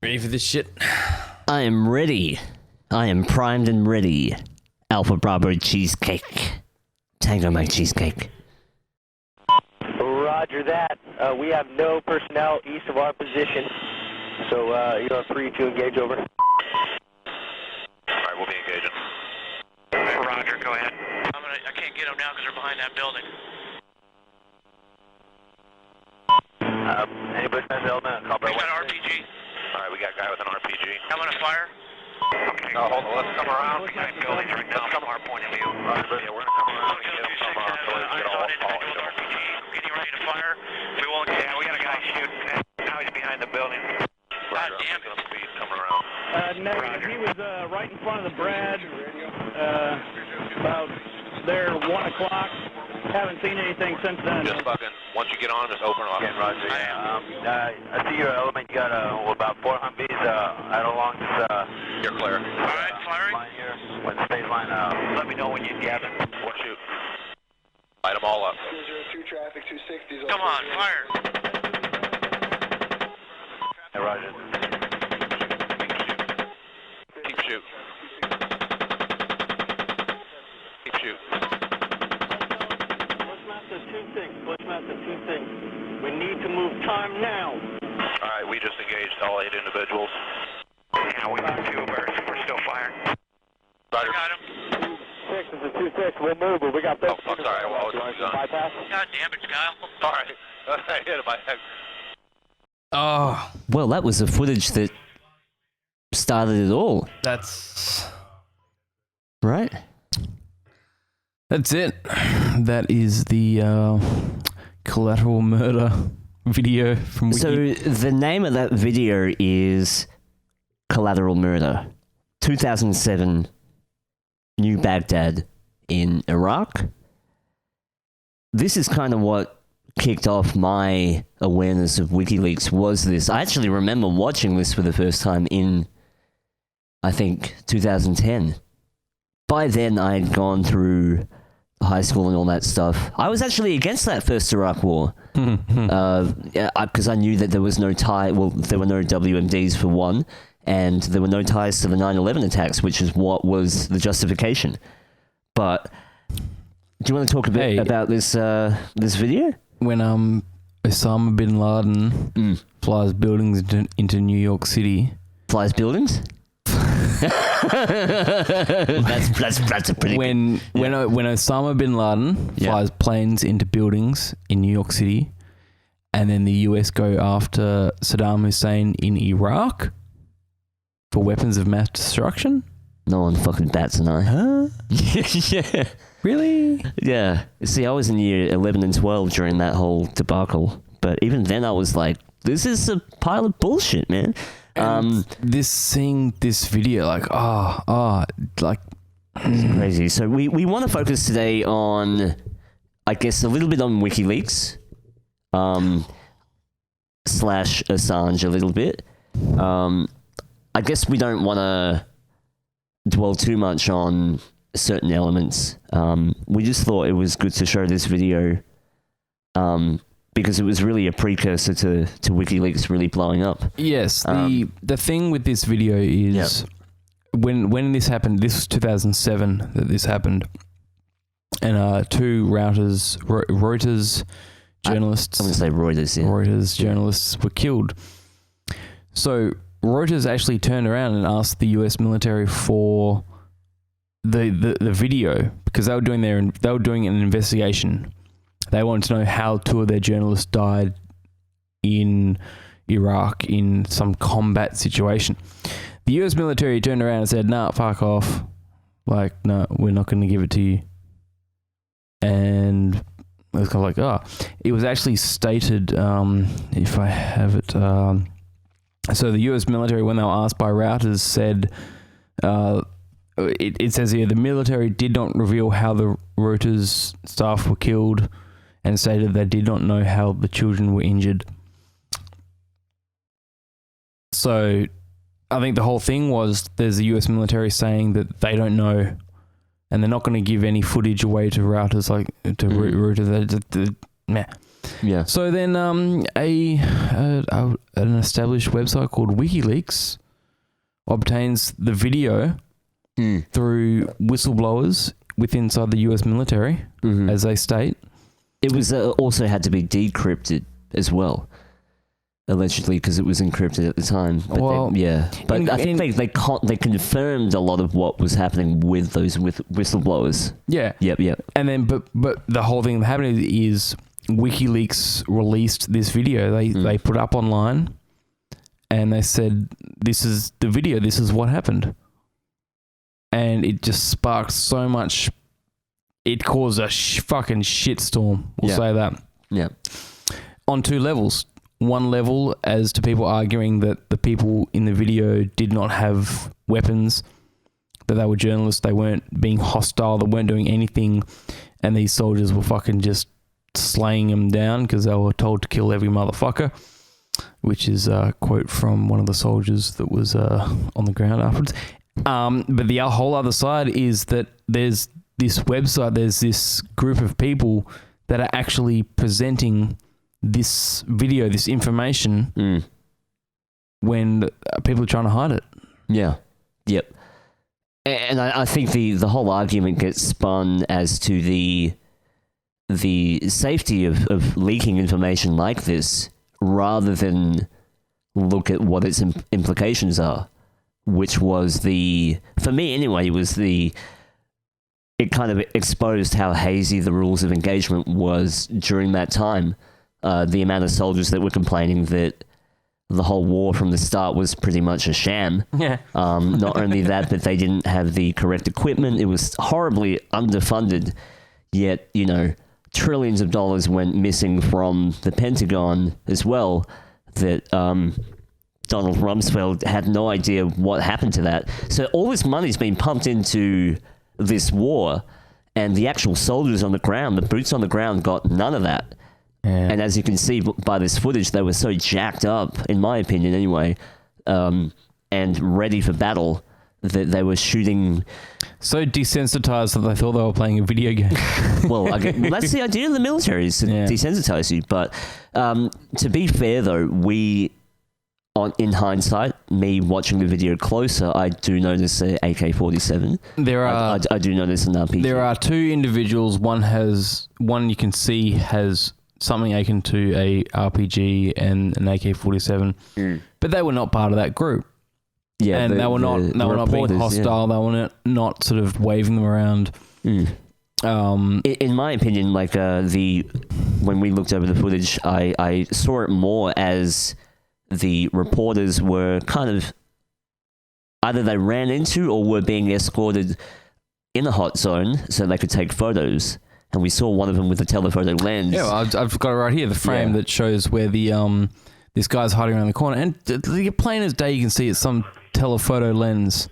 Ready for this shit? I am ready. I am primed and ready. Alpha Bravo cheesecake. Tango Mike cheesecake. Roger that. We have no personnel east of our position, so you're free to engage over. Alright, we'll be engaging. Roger, go ahead. I can't get them now because they're behind that building. Anybody has an element? We got an RPG. Alright, we got a guy with an RPG. I'm gonna fire. Okay. No, hold on. Let's come around behind buildings right now from our point of view. Yeah, we're gonna come around and get them from our ability to get all RPG. Getting ready to fire. We won't. Yeah, we got a guy shooting. Now he's behind the building. God damn it. Speed coming around. Negative. He was right in front of the Brad. About there 1 o'clock. Haven't seen anything since then. Just fucking, once you get on, just open them up. Yeah, Roger. I see your element. You got about 4 Humvees out along this. You're clear. Alright, firing. Line here. When the stage line let me know when you gather. We'll shoot. Light them all up. 202 traffic, 260. Come on, fire. Hey, Roger. Keep shoot. Keep shoot. Bushmaster 2-6. We need to move time now. Alright, we just engaged all 8 individuals. Yeah, we got 2, we're still firing. Roger. Got him. 6 is a 2-6. We'll move, but we got 13. Oh, I'm sorry. I was bypass. God damn it, Kyle. Alright. I hit him. Oh, Well, that was the footage that started it all, that's right? it. That is the Collateral Murder video from So the name of that video is Collateral Murder. 2007, New Baghdad in Iraq. This is kind of what kicked off my awareness of WikiLeaks. Was this? I actually remember watching this for the first time in, I think, 2010. By then, I had gone through high school and all that stuff. I was actually against that first Iraq war. Because I knew that there was no tie, well, there were no WMDs for one, and there were no ties to the 9/11 attacks, which is what was the justification. But do you want to talk a bit about this this video? when Osama bin Laden flies buildings into New York City. Flies buildings? that's a pretty when Osama bin Laden flies planes into buildings in New York City, and then the US go after Saddam Hussein in Iraq for weapons of mass destruction. No one fucking bats an eye. Huh? Yeah. Really? Yeah. See, I was in year 11 and 12 during that whole debacle, but even then I was like, this is a pile of bullshit, man. Seeing this video, like, like, it's crazy. So we want to focus today on, I guess, a little bit on WikiLeaks, slash Assange a little bit. I guess we don't want to dwell too much on certain elements. We just thought it was good to show this video, because it was really a precursor to WikiLeaks really blowing up. Yes, the thing with this video is when this happened, this was 2007 that this happened, and two Reuters journalists, I'm going to say Reuters, yeah. Reuters journalists were killed. So Reuters actually turned around and asked the US military for the video, because they were doing an investigation. They wanted to know how two of their journalists died in Iraq in some combat situation. The US military turned around and said, "Nah, fuck off. Like, no, we're not going to give it to you." And it was kind of like, it was actually stated, if I have it, so the US military, when they were asked by Reuters, said, it says here, the military did not reveal how the Reuters staff were killed, and stated they did not know how the children were injured. So I think the whole thing was there's the US military saying that they don't know, and they're not going to give any footage away to Reuters, like to Reuters. meh. Yeah. So then an established website called Wikileaks obtains the video through whistleblowers inside the US military, as they state. It was also had to be decrypted as well, allegedly, because it was encrypted at the time. But I think they confirmed a lot of what was happening with those whistleblowers. Yeah. Yep. And then, but the whole thing that happened is WikiLeaks released this video. They put up online, and they said, "This is the video. This is what happened." And it just sparked so much. It caused a fucking shitstorm. We'll say that. Yeah. On two levels. One level as to people arguing that the people in the video did not have weapons, that they were journalists, they weren't being hostile, they weren't doing anything, and these soldiers were fucking just slaying them down because they were told to kill every motherfucker, which is a quote from one of the soldiers that was on the ground afterwards. But the whole other side is that there's this website, there's this group of people that are actually presenting this video, this information, when people are trying to hide it. Yeah. Yep. And I think the whole argument gets spun as to the safety of leaking information like this, rather than look at what its implications are, which was for me anyway, it kind of exposed how hazy the rules of engagement was during that time. The amount of soldiers that were complaining that the whole war from the start was pretty much a sham. Yeah. Not only that, but they didn't have the correct equipment. It was horribly underfunded, yet, trillions of dollars went missing from the Pentagon as well, that Donald Rumsfeld had no idea what happened to that. So all this money's been pumped into this war, and the actual soldiers on the ground, the boots on the ground, got none of that. Yeah. And as you can see by this footage, they were so jacked up, in my opinion anyway, and ready for battle, that they were shooting... So desensitized that they thought they were playing a video game. Well, that's the idea of the military, is to desensitize you. But to be fair, though, in hindsight, me watching the video closer, I do notice an AK-47. I do notice an RPG. There are two individuals. One you can see has something akin to a RPG and an AK-47, but they were not part of that group. Yeah, and they were not being hostile. Yeah. They were not sort of waving them around. In my opinion, when we looked over the footage, I saw it more as the reporters were kind of either they ran into or were being escorted in a hot zone so they could take photos. And we saw one of them with a telephoto lens. Yeah, well, I've got it right here, the frame that shows where the this guy's hiding around the corner. And plain as day, you can see it's some telephoto lens.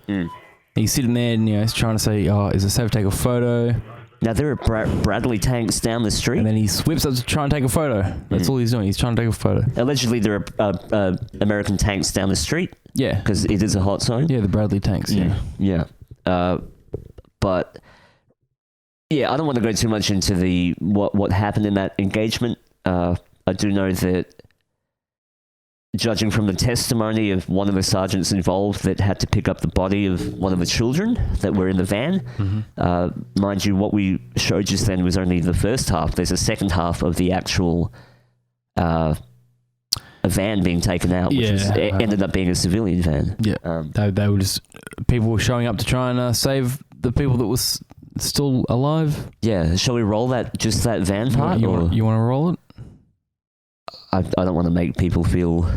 He's sitting there and he's trying to say, is it safe to take a photo? Now, there are Bradley tanks down the street. And then he whips up to try and take a photo. That's all he's doing. He's trying to take a photo. Allegedly, there are American tanks down the street. Yeah. Because it is a hot zone. Yeah, the Bradley tanks. Yeah. But... yeah, I don't want to go too much into what happened in that engagement. I do know that, judging from the testimony of one of the sergeants involved that had to pick up the body of one of the children that were in the van, mind you, what we showed just then was only the first half. There's a second half of the actual a van being taken out, which ended up being a civilian van. Yeah, they were just... people were showing up to try and save the people that was... still alive. Yeah, shall we roll that van part? You want to roll it? I don't want to make people feel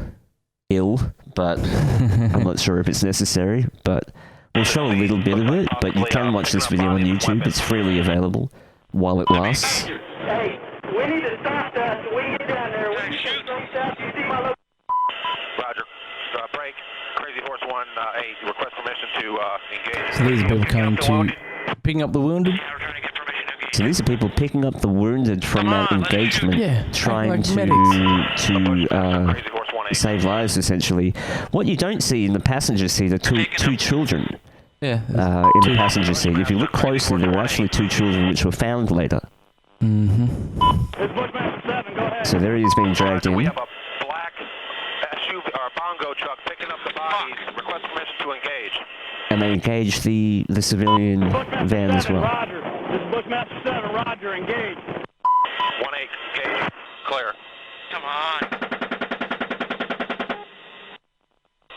ill, but I'm not sure if it's necessary. But we'll show a little bit of it. But you can watch this video on YouTube. It's freely available while it lasts. Hey, we need to stop that. So we get down there. We need to stop. You see my location? Roger. Break. Crazy Horse 1-8. Request permission to engage. So these are people coming to picking up the wounded. So these are people picking up the wounded from that engagement, trying to save lives, essentially. What you don't see in the passenger seat are two children. In the passenger seat. If you look closely, there were actually two children which were found later. It's Bushmaster 7, go ahead. So there he is being dragged We in. have a black SUV or bongo truck picking up the bodies. Request permission to engage. And they engage the civilian Bushmaster van as 7, well. Roger. This is Bushmaster 7, Roger, engage. 1-8, engage. Clear. Come on.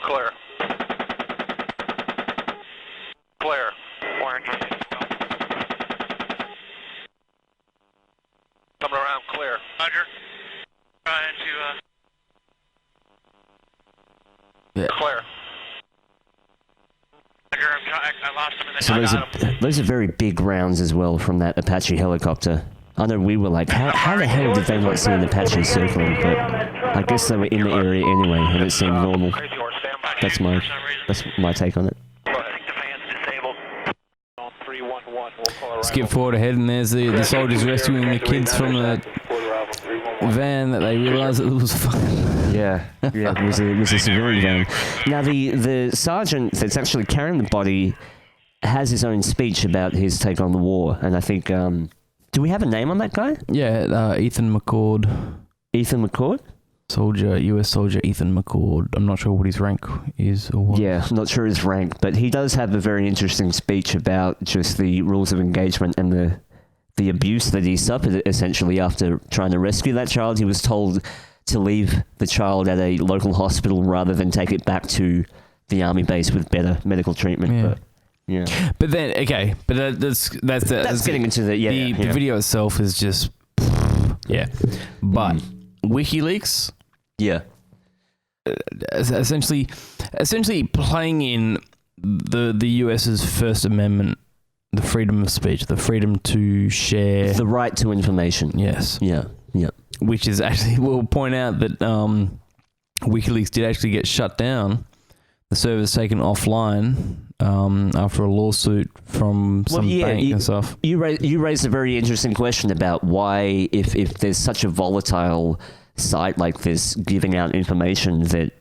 Clear. Clear. Orange. Coming around, clear. Roger. Trying to, Yeah. Clear. Roger, I lost him in the So those are very big rounds as well from that Apache helicopter. I know we were like, how the hell did they not see an Apache circling? But I guess they were in the area anyway, and it seemed normal. Crazy horse, stand by. That's my take on it. Go ahead. I think the van's disabled. 311, we'll call Skip forward ahead, and there's the soldiers rescuing the kids from the van that they realised it was fucking. Yeah, it was a civilian van. Now the sergeant that's actually carrying the body has his own speech about his take on the war, and I think do we have a name on that guy? Yeah, Ethan McCord. Ethan McCord? Soldier, US soldier Ethan McCord. I'm not sure what his rank is or what. Yeah, not sure his rank, but he does have a very interesting speech about just the rules of engagement and the abuse that he suffered essentially after trying to rescue that child. He was told to leave the child at a local hospital rather than take it back to the army base with better medical treatment. Yeah. But, yeah. But then, okay, but that's Getting into the the video itself is just yeah. But WikiLeaks, yeah. essentially playing in the US's First Amendment, the freedom of speech, the freedom to share, The right to information. yes, Yeah. Yeah. which is actually, we'll point out that WikiLeaks did actually get shut down. The server's taken offline after a lawsuit from some bank and stuff. You raised a very interesting question about why, if there's such a volatile site like this giving out information that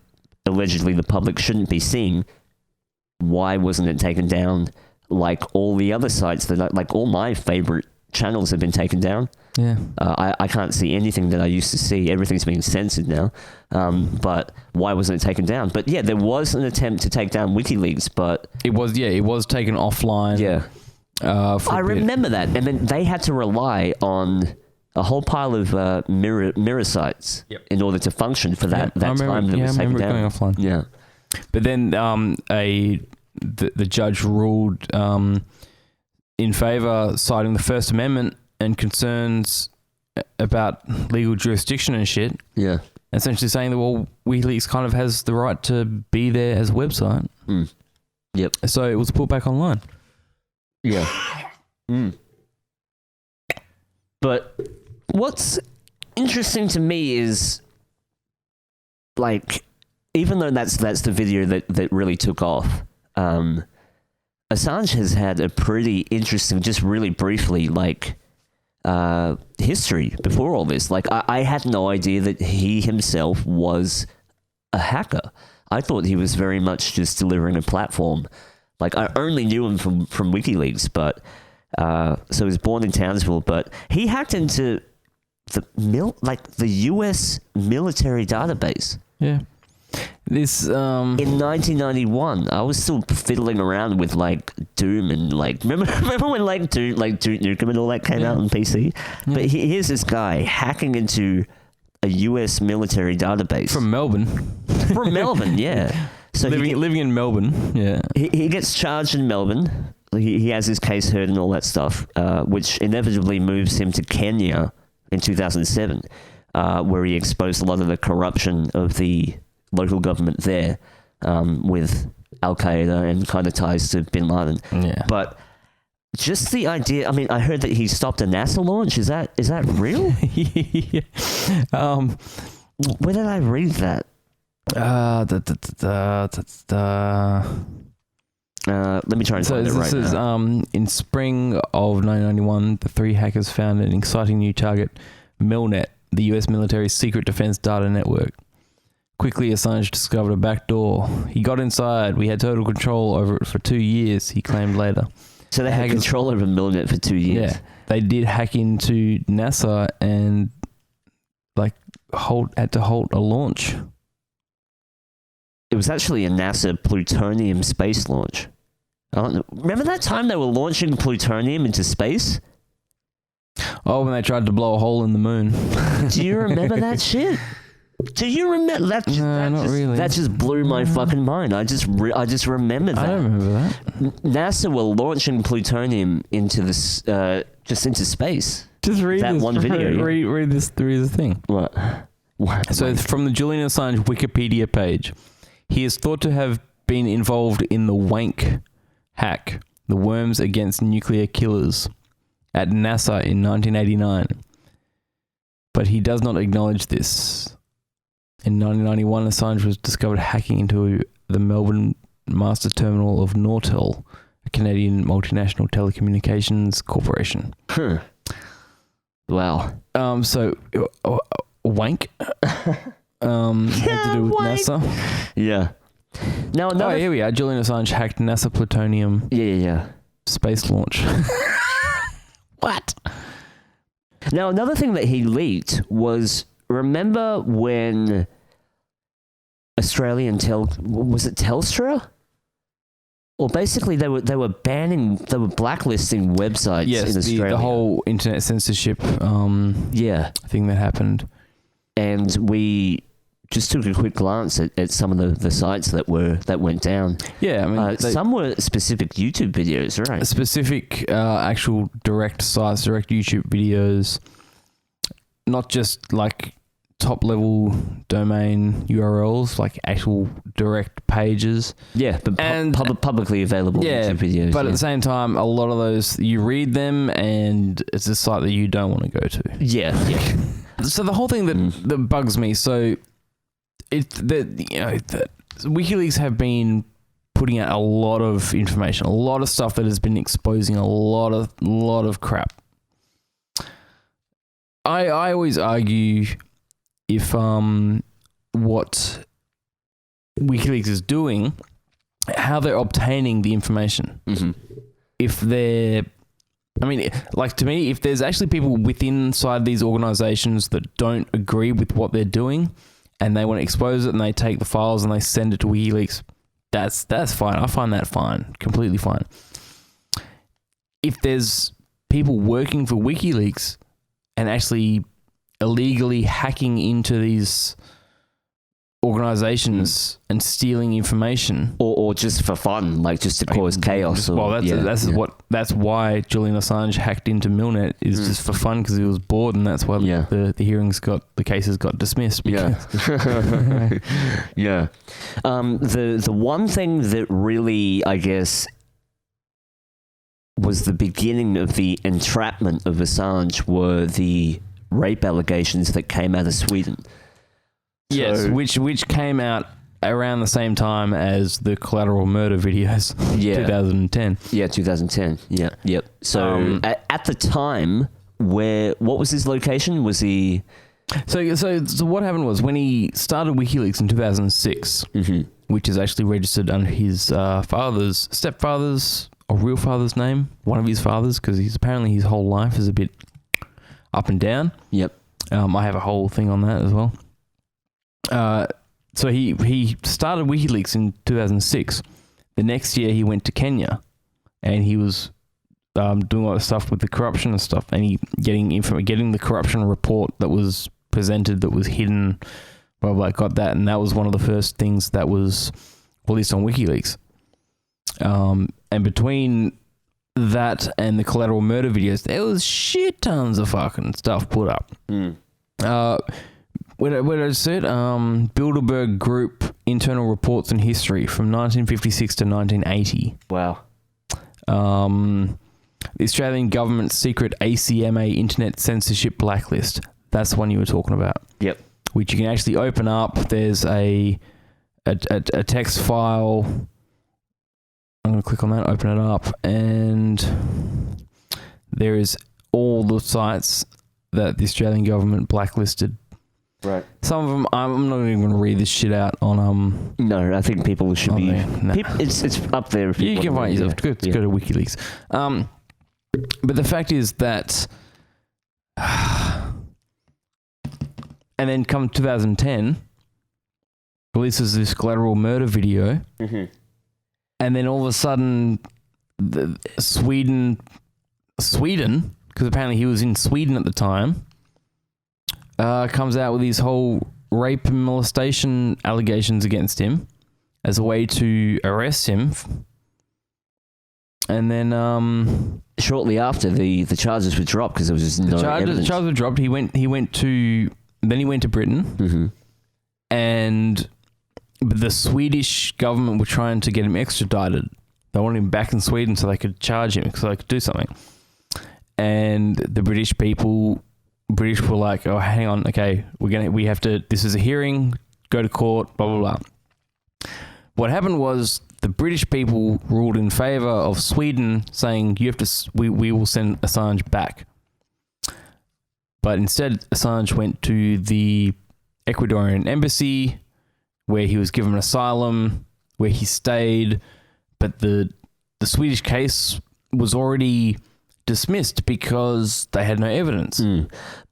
allegedly the public shouldn't be seeing, why wasn't it taken down like all the other sites that, like all my favorite channels have been taken down? Yeah. I can't see anything that I used to see. Everything's been censored now. But why wasn't it taken down? But yeah, there was an attempt to take down WikiLeaks, but It was taken offline. yeah. For I a bit. remember that. And then they had to rely on a whole pile of mirror sites in order to function for that time that was taken down. Going offline. Yeah. But then the judge ruled in favor, citing the First Amendment and concerns about legal jurisdiction and shit. Yeah. Essentially saying that, well, WikiLeaks kind of has the right to be there as a website. Mm. Yep. So it was put back online. Yeah. But what's interesting to me is, like, even though that's the video that really took off, Assange has had a pretty interesting, just really briefly, like, history before all this. Like, I had no idea that he himself was a hacker. I thought he was very much just delivering a platform. Like, I only knew him from WikiLeaks, but so he was born in Townsville, but he hacked into the US military database. Yeah. This In 1991, I was still fiddling around with like Doom and like remember when like Duke Nukem and all that came out on PC. Yeah. But here's this guy hacking into a US military database from Melbourne. From Melbourne, yeah. So living in Melbourne, yeah. He gets charged in Melbourne. He has his case heard and all that stuff, which inevitably moves him to Kenya in 2007, where he exposed a lot of the corruption of the local government there, with Al-Qaeda and kind of ties to Bin Laden. Yeah. But just the idea, I mean, I heard that he stopped a NASA launch. Is that real? Yeah. Where did I read that? Let me try and find it right this now. is in spring of 1991, the three hackers found an exciting new target, Milnet, the US military's secret defense data network. Quickly, Assange discovered a back door. He got inside. We had total control over it for 2 years, he claimed later. So they had control over Milnet for 2 years. Yeah. They did hack into NASA and had to halt a launch. It was actually a NASA plutonium space launch. I don't know. Remember that time they were launching plutonium into space? Oh, when they tried to blow a hole in the moon. Do you remember that shit? Do you remember that? No, not really. That just blew my fucking mind. I just remember that. I don't remember that. NASA were launching plutonium into this, just into space. Just read that this, one video. Read this thing. What? So it's from the Julian Assange Wikipedia page. He is thought to have been involved in the Wank hack, the Worms Against Nuclear Killers, at NASA in 1989. But he does not acknowledge this. In 1991, Assange was discovered hacking into the Melbourne master terminal of Nortel, a Canadian multinational telecommunications corporation. Wow. So, Wank had to do with Wank. NASA. Yeah. Now another. Oh, here we are. Julian Assange hacked NASA plutonium Yeah. space launch. What? Now another thing that he leaked was, remember when Australian was it Telstra? Well, basically they were blacklisting websites in Australia. The whole internet censorship thing that happened. And we just took a quick glance at some of the sites that went down. Yeah, I mean, some were specific YouTube videos, right? Specific actual direct sites, direct YouTube videos, not just like top level domain URLs, like actual direct pages. Yeah, but publicly available YouTube videos. But at the same time, a lot of those, you read them and it's a site that you don't want to go to. Yeah. So the whole thing that bugs me, so WikiLeaks have been putting out a lot of information, a lot of stuff that has been exposing a lot of crap. I always argue if what WikiLeaks is doing, how they're obtaining the information. Mm-hmm. If they're, I mean, like, to me, if there's actually people inside these organizations that don't agree with what they're doing and they want to expose it and they take the files and they send it to WikiLeaks, that's fine. I find that fine, completely fine. If there's people working for WikiLeaks and actually illegally hacking into these organizations and stealing information, or just for fun, like just to cause chaos. That's why Julian Assange hacked into Milnet, is just for fun, because he was bored, and that's why the cases got dismissed. Yeah. The one thing that really, I guess, was the beginning of the entrapment of Assange were the rape allegations that came out of Sweden. Yes, which came out around the same time as the Collateral Murder videos. 2010. Yeah, 2010. Yeah, yep. So at the time, what was his location? Was he? So what happened was, when he started WikiLeaks in 2006, which is actually registered under his stepfather's or real father's name, one of his fathers, because his whole life is a bit up and down. Yep. I have a whole thing on that as well. So he started WikiLeaks in 2006. The next year he went to Kenya, and he was doing a lot of stuff with the corruption and stuff, and getting the corruption report that was presented that was hidden. Blah blah. Got that, and that was one of the first things that was released on WikiLeaks. And between that and the Collateral Murder videos, there was shit tons of fucking stuff put up. What I said, Bilderberg Group Internal Reports and History from 1956 to 1980. Wow. The Australian Government's secret ACMA Internet Censorship Blacklist. That's the one you were talking about. Yep. Which you can actually open up. There's a text file. I'm going to click on that, open it up, and there is all the sites that the Australian government blacklisted. Right. Some of them, I'm not even going to read this shit out on. No, I think people should be. No. It's up there. If you can find it yourself. Go to WikiLeaks. But the fact is that And then come 2010, releases this Collateral Murder video. Mm-hmm. And then all of a sudden, Sweden, because apparently he was in Sweden at the time, comes out with these whole rape and molestation allegations against him as a way to arrest him. And then shortly after, the charges were dropped because there was just no evidence. The charges were dropped. He went to Britain, Mm-hmm. and the Swedish government were trying to get him extradited. They wanted him back in Sweden so they could charge him, so they could do something. And the British were like, "Oh, hang on, okay, we have to. This is a hearing. Go to court. Blah blah blah." What happened was the British people ruled in favour of Sweden, saying you have to. We will send Assange back. But instead, Assange went to the Ecuadorian embassy, where he was given asylum, where he stayed. But the Swedish case was already dismissed because they had no evidence.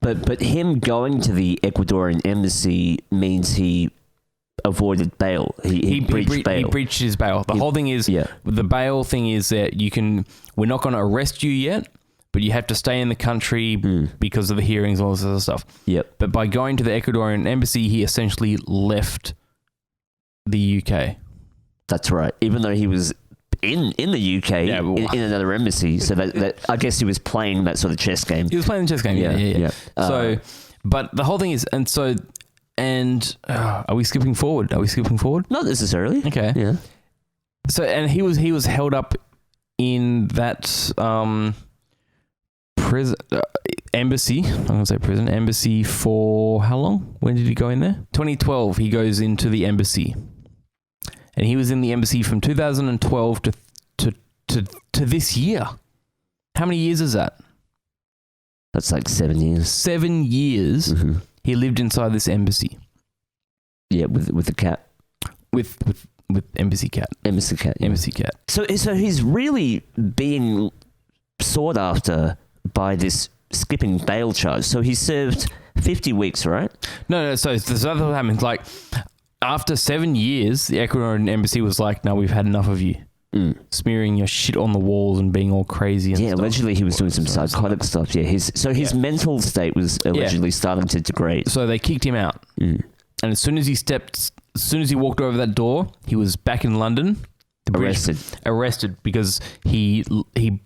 But him going to the Ecuadorian embassy means he avoided bail. He breached bail. He breached his bail. The whole thing is, the bail thing is that we're not going to arrest you yet, but you have to stay in the country because of the hearings and all this other stuff. Yep. But by going to the Ecuadorian embassy, he essentially left the UK. That's right. Even though he was in the UK, in another embassy, so that I guess he was playing that sort of chess game. He was playing the chess game, yeah. So, but the whole thing is, are we skipping forward? Not necessarily. Okay. Yeah. So, and he was held up in that prison embassy. I'm gonna say prison embassy for how long? When did he go in there? 2012. He goes into the embassy, and he was in the embassy from 2012 to this year. How many years is that? That's like 7 years. 7 years. Mm-hmm. He lived inside this embassy. Yeah, with the cat. With embassy cat. Embassy cat. Yeah. Embassy cat. So he's really being sought after by this skipping bail charge. So he served 50 weeks, right? No. So this other happens. Like after 7 years, the Ecuadorian embassy was like, "No, we've had enough of you." Smearing your shit on the walls and being all crazy and stuff. Allegedly he was doing some psychotic stuff. Yeah, his mental state was allegedly starting to degrade. So they kicked him out. And as soon as he walked over that door, he was back in London. Arrested because he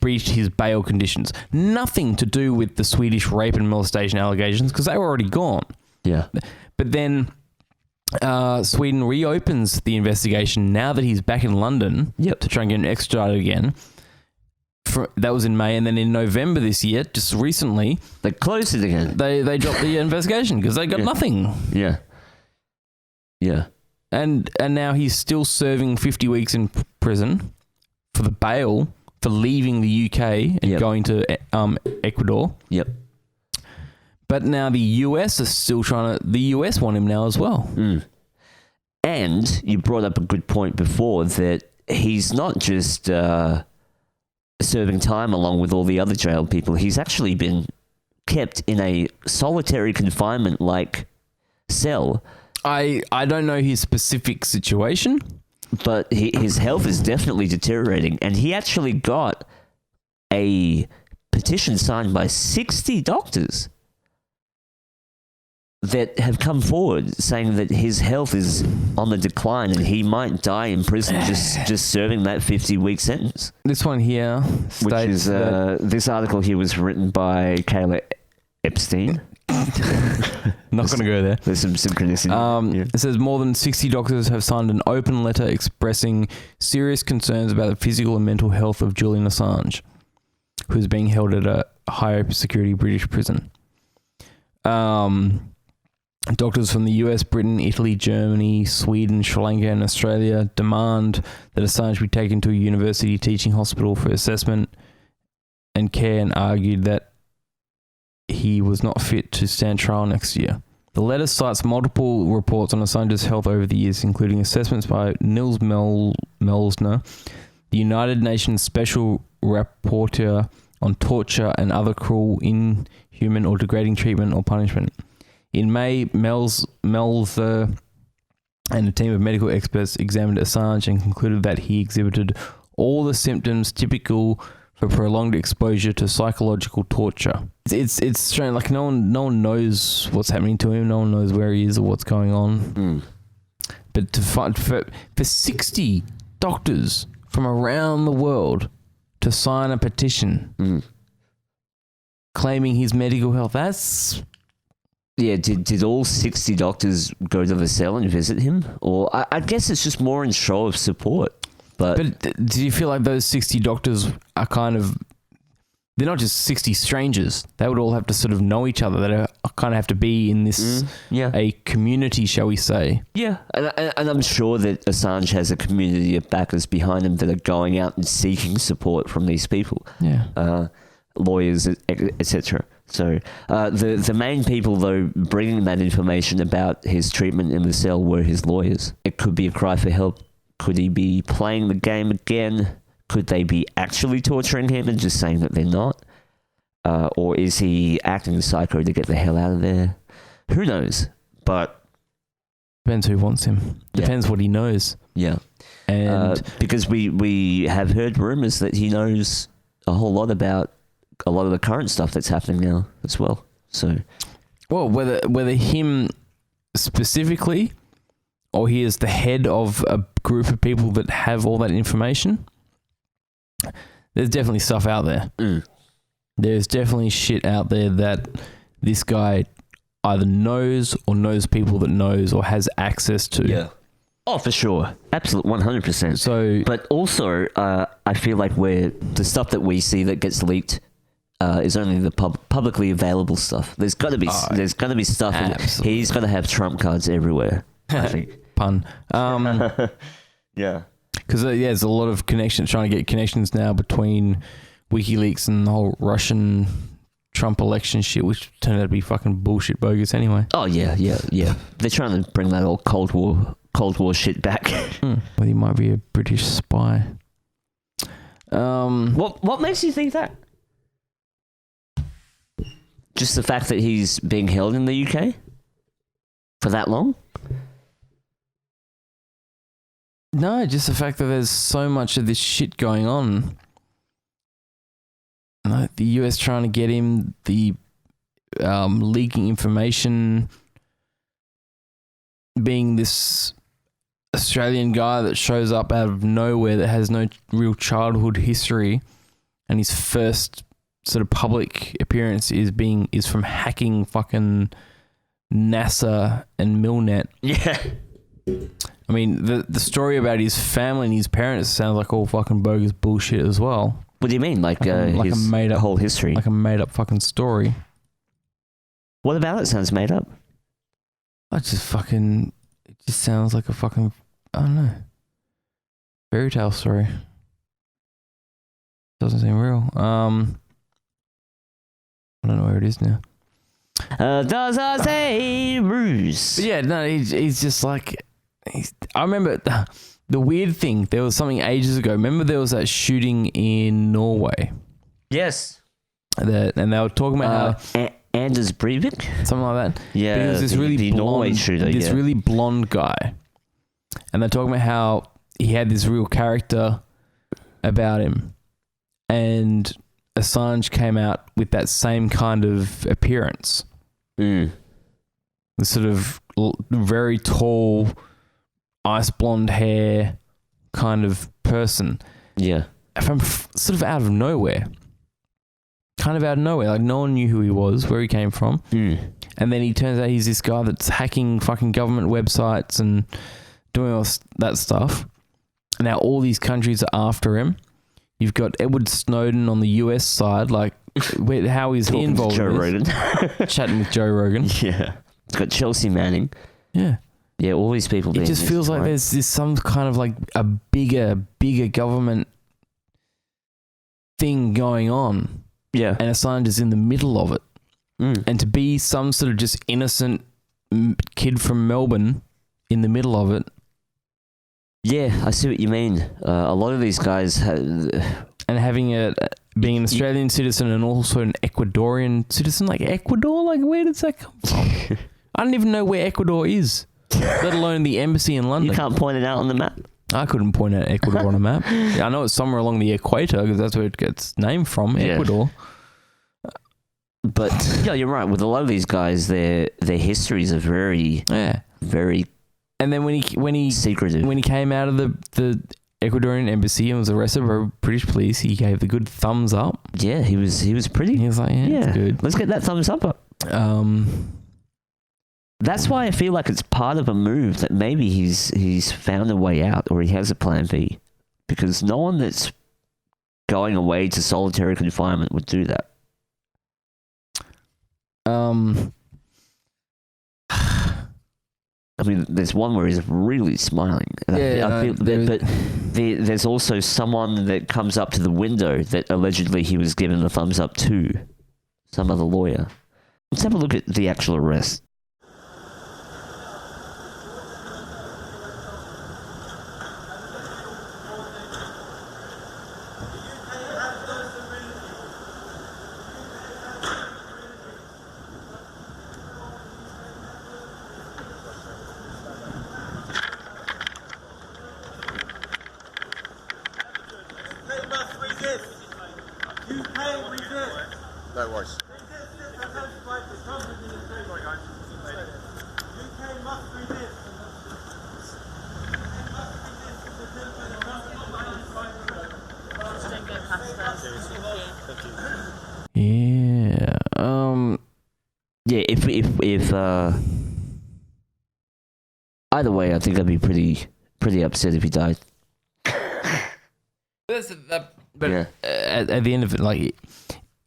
breached his bail conditions. Nothing to do with the Swedish rape and molestation allegations because they were already gone. Yeah. But then Sweden reopens the investigation now that he's back in London to try and get him extradited again. That was in May, and then in November this year, just recently, they closed it again. They dropped the investigation because they got nothing. Yeah. And now he's still serving 50 weeks in prison for the bail for leaving the UK and going to Ecuador. Yep. But now the US is still the US want him now as well. And you brought up a good point before that he's not just serving time along with all the other jailed people. He's actually been kept in a solitary confinement like cell. I don't know his specific situation, but his health is definitely deteriorating, and he actually got a petition signed by 60 doctors that have come forward saying that his health is on the decline and he might die in prison just serving that 50-week sentence. This one here states which is this article here was written by Kayla Epstein. Not going to go there. There's some synchronicity. It says more than 60 doctors have signed an open letter expressing serious concerns about the physical and mental health of Julian Assange, who is being held at a high security British prison. Doctors from the US, Britain, Italy, Germany, Sweden, Sri Lanka and Australia demand that Assange be taken to a university teaching hospital for assessment and care, and argued that he was not fit to stand trial next year. The letter cites multiple reports on Assange's health over the years, including assessments by Nils Melzner, the United Nations Special Rapporteur on torture and other cruel, inhuman or degrading treatment or punishment. In May, Melzer and a team of medical experts examined Assange and concluded that he exhibited all the symptoms typical for prolonged exposure to psychological torture. It's strange. Like no one knows what's happening to him. No one knows where he is or what's going on. But to find for 60 doctors from around the world to sign a petition claiming his medical health, that's... Yeah, did all 60 doctors go to the cell and visit him? Or I guess it's just more in show of support. But do you feel like those 60 doctors are kind of... They're not just 60 strangers. They would all have to sort of know each other. They kind of have to be in this... a community, shall we say. Yeah, and I'm sure that Assange has a community of backers behind him that are going out and seeking support from these people. Yeah. Lawyers, etc. So the main people, though, bringing that information about his treatment in the cell were his lawyers. It could be a cry for help. Could he be playing the game again? Could they be actually torturing him and just saying that they're not? Or is he acting psycho to get the hell out of there? Who knows? But... Depends who wants him. Depends what he knows. Yeah. And because we have heard rumours that he knows a whole lot about a lot of the current stuff that's happening now as well. So, well, whether him specifically, or he is the head of a group of people that have all that information, there's definitely stuff out there. There's definitely shit out there that this guy either knows or knows people that knows or has access to. Yeah. Oh, for sure. Absolutely, 100%. So, but also, I feel like the stuff that we see that gets leaked is only the publicly available stuff. There's got to be stuff. He's got to have trump cards everywhere, I think. Pun. Yeah. Because there's a lot of connections, trying to get connections now between WikiLeaks and the whole Russian Trump election shit, which turned out to be fucking bullshit bogus anyway. Oh, yeah. They're trying to bring that old Cold War shit back. Well, he might be a British spy. What makes you think that? Just the fact that he's being held in the UK for that long? No, just the fact that there's so much of this shit going on. Like the US trying to get him, the leaking information, being this Australian guy that shows up out of nowhere that has no real childhood history, and his first sort of public appearance is from hacking fucking NASA and Milnet. Yeah. I mean, the story about his family and his parents sounds like all fucking bogus bullshit as well. What do you mean? Like his a made up whole history? Like a made up fucking story. What about it sounds made up? It just sounds like a fucking, I don't know, fairy tale story. Doesn't seem real. I don't know where it is now. Does I say Bruce? But yeah, no, he's just like... I remember the weird thing. There was something ages ago. Remember there was that shooting in Norway? Yes. And they were talking about how... Anders Breivik? Something like that. Yeah, but he was this really Norway shooter, really blonde guy. And they're talking about how he had this real character about him. And Assange came out with that same kind of appearance. The sort of very tall, ice blonde hair kind of person. Yeah. From sort of out of nowhere. Kind of out of nowhere. Like no one knew who he was, where he came from. And then he turns out he's this guy that's hacking fucking government websites and doing all that stuff. And now all these countries are after him. You've got Edward Snowden on the US side, like how is he involved Joe in this? Rogan. Chatting with Joe Rogan. Yeah. It's got Chelsea Manning. Yeah. Yeah, all these people. It just feels like there's some kind of like a bigger government thing going on. Yeah. And Assange is in the middle of it. And to be some sort of just innocent kid from Melbourne in the middle of it. Yeah, I see what you mean. A lot of these guys being an Australian citizen and also an Ecuadorian citizen, like Ecuador, like where does that come from? I don't even know where Ecuador is, let alone the embassy in London. You can't point it out on the map. I couldn't point out Ecuador on a map. I know it's somewhere along the equator because that's where it gets named from, Ecuador. But yeah, you're right. With a lot of these guys, their histories are very, very. And then when he secretive. When he came out of the Ecuadorian embassy and was arrested by British police, he gave the good thumbs up. Yeah, he was pretty. He was like, it's good. Let's get that thumbs up. That's why I feel like it's part of a move that maybe he's found a way out, or he has a plan B, because no one that's going away to solitary confinement would do that. I mean, there's one where he's really smiling. But there's also someone that comes up to the window that allegedly he was given a thumbs up to, some other lawyer. Let's have a look at the actual arrest. No worries. Yeah. Yeah, if either way, I think I'd be pretty upset if he died. But at the end of it, like,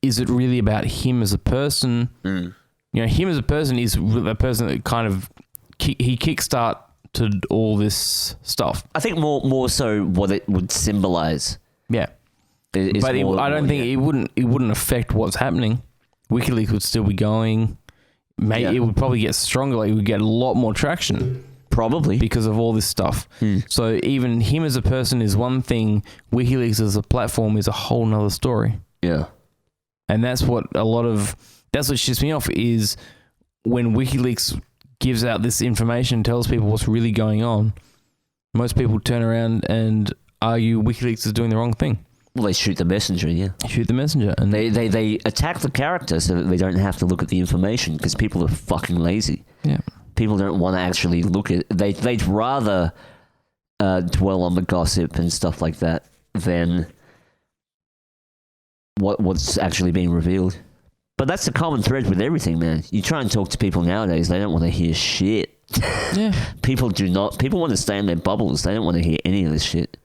is it really about him as a person? Mm. You know, him as a person is a person that kind of he kickstarted all this stuff. I think more so what it would symbolize. Yeah, but I don't think it wouldn't affect what's happening. WikiLeaks would still be going. It would probably get stronger. Like, it would get a lot more traction. Probably. Because of all this stuff. So even him as a person is one thing. WikiLeaks as a platform is a whole nother story. Yeah. And that's what shits me off is when WikiLeaks gives out this information, tells people what's really going on, most people turn around and argue WikiLeaks is doing the wrong thing. Well, they shoot the messenger, yeah. Shoot the messenger. And they attack the character so that they don't have to look at the information, because people are fucking lazy. Yeah. People don't want to actually look at it. They'd rather dwell on the gossip and stuff like that than what's actually being revealed. But that's the common thread with everything, man. You try and talk to people nowadays, they don't want to hear shit. Yeah. People want to stay in their bubbles. They don't want to hear any of this shit.